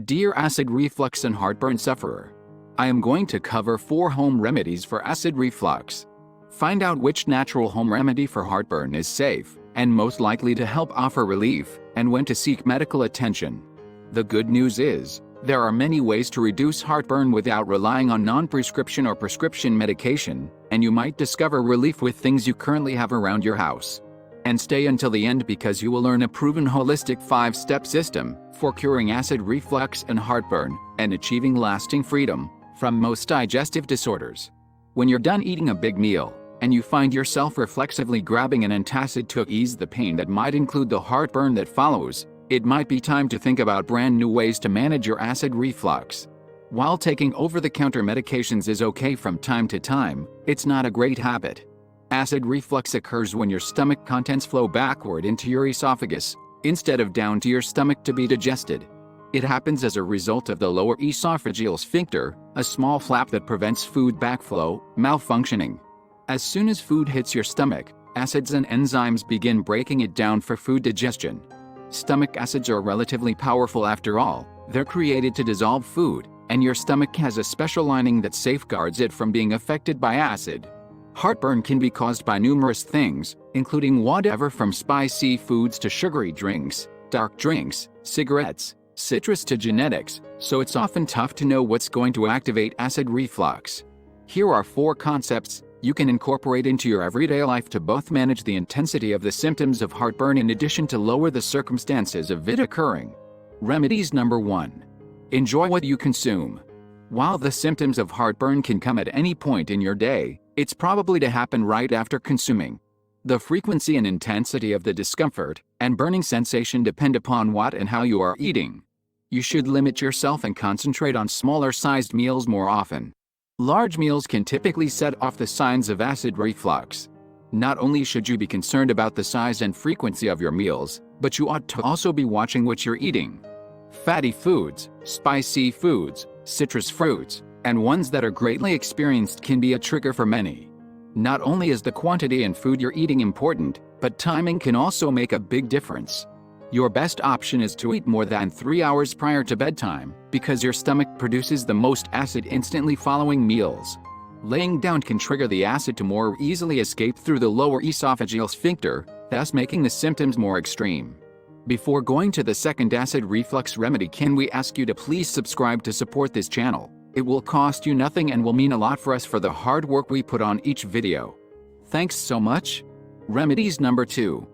Dear acid reflux and heartburn sufferer, I am going to cover 4 home remedies for acid reflux. Find out which natural home remedy for heartburn is safe and most likely to help offer relief, and when to seek medical attention. The good news is, there are many ways to reduce heartburn without relying on non-prescription or prescription medication, and you might discover relief with things you currently have around your house. And stay until the end because you will learn a proven holistic 5-step system for curing acid reflux and heartburn and achieving lasting freedom from most digestive disorders. When you're done eating a big meal and you find yourself reflexively grabbing an antacid to ease the pain that might include the heartburn that follows, it might be time to think about brand new ways to manage your acid reflux. While taking over-the-counter medications is okay from time to time, it's not a great habit. Acid reflux occurs when your stomach contents flow backward into your esophagus, instead of down to your stomach to be digested. It happens as a result of the lower esophageal sphincter, a small flap that prevents food backflow, malfunctioning. As soon as food hits your stomach, acids and enzymes begin breaking it down for food digestion. Stomach acids are relatively powerful after all. They're created to dissolve food, and your stomach has a special lining that safeguards it from being affected by acid. Heartburn can be caused by numerous things, including whatever from spicy foods to sugary drinks, dark drinks, cigarettes, citrus to genetics, so it's often tough to know what's going to activate acid reflux. Here are 4 concepts you can incorporate into your everyday life to both manage the intensity of the symptoms of heartburn in addition to lower the circumstances of it occurring. Remedies number 1. Enjoy what you consume. While the symptoms of heartburn can come at any point in your day, it's probably to happen right after consuming. The frequency and intensity of the discomfort and burning sensation depend upon what and how you are eating. You should limit yourself and concentrate on smaller-sized meals more often. Large meals can typically set off the signs of acid reflux. Not only should you be concerned about the size and frequency of your meals, but you ought to also be watching what you're eating. Fatty foods, spicy foods, citrus fruits, and ones that are greatly experienced can be a trigger for many. Not only is the quantity and food you're eating important, but timing can also make a big difference. Your best option is to eat more than 3 hours prior to bedtime, because your stomach produces the most acid instantly following meals. Laying down can trigger the acid to more easily escape through the lower esophageal sphincter, thus making the symptoms more extreme. Before going to the second acid reflux remedy, can we ask you to please subscribe to support this channel? It will cost you nothing and will mean a lot for us for the hard work we put on each video. Thanks so much. Remedies number 2.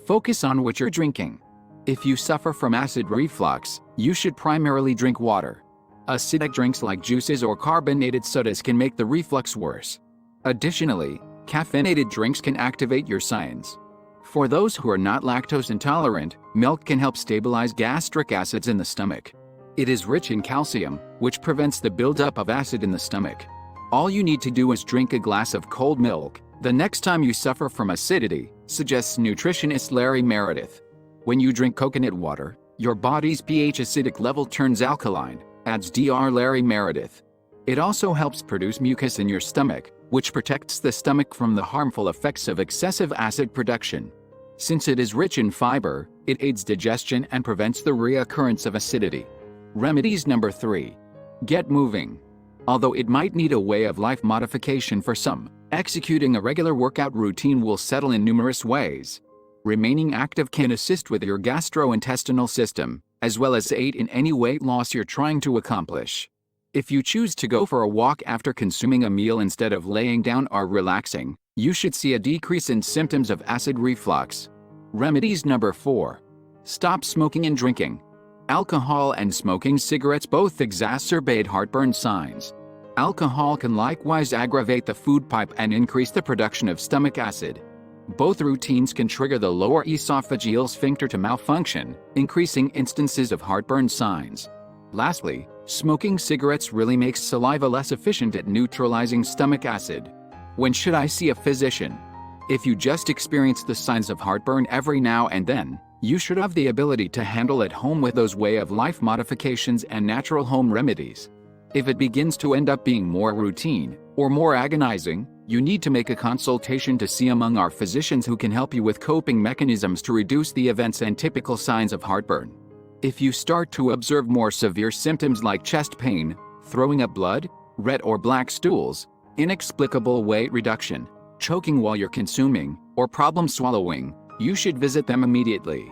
Focus on what you're drinking. If you suffer from acid reflux, you should primarily drink water. Acidic drinks like juices or carbonated sodas can make the reflux worse. Additionally, caffeinated drinks can activate your signs. For those who are not lactose intolerant, milk can help stabilize gastric acids in the stomach. It is rich in calcium, which prevents the buildup of acid in the stomach. All you need to do is drink a glass of cold milk the next time you suffer from acidity, suggests nutritionist Larry Meredith. When you drink coconut water, your body's pH acidic level turns alkaline, adds Dr. Larry Meredith. It also helps produce mucus in your stomach, which protects the stomach from the harmful effects of excessive acid production. Since it is rich in fiber, it aids digestion and prevents the reoccurrence of acidity. Remedies number 3. Get moving. Although it might need a way of life modification for some, executing a regular workout routine will settle in numerous ways. Remaining active can assist with your gastrointestinal system, as well as aid in any weight loss you're trying to accomplish. If you choose to go for a walk after consuming a meal instead of laying down or relaxing, you should see a decrease in symptoms of acid reflux. Remedies number 4. Stop smoking and drinking. Alcohol and smoking cigarettes both exacerbate heartburn signs. Alcohol can likewise aggravate the food pipe and increase the production of stomach acid. Both routines can trigger the lower esophageal sphincter to malfunction, increasing instances of heartburn signs. Lastly, smoking cigarettes really makes saliva less efficient at neutralizing stomach acid. When should I see a physician? If you just experience the signs of heartburn every now and then, you should have the ability to handle at home with those way of life modifications and natural home remedies. If it begins to end up being more routine or more agonizing, you need to make a consultation to see among our physicians who can help you with coping mechanisms to reduce the events and typical signs of heartburn. If you start to observe more severe symptoms like chest pain, throwing up blood, red or black stools, inexplicable weight reduction, choking while you're consuming, or problem swallowing, you should visit them immediately.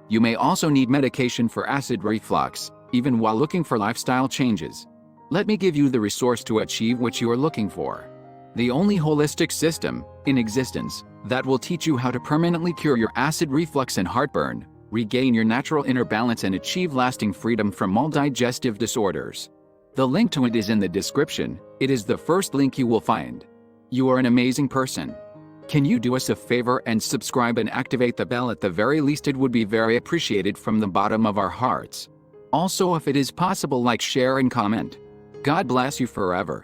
You may also need medication for acid reflux, even while looking for lifestyle changes. Let me give you the resource to achieve what you are looking for. The only holistic system in existence that will teach you how to permanently cure your acid reflux and heartburn, regain your natural inner balance, and achieve lasting freedom from all digestive disorders. The link to it is in the description. It is the first link you will find. You are an amazing person. Can you do us a favor and subscribe and activate the bell? At the very least, it would be very appreciated from the bottom of our hearts. Also, if it is possible, like, share and comment. God bless you forever.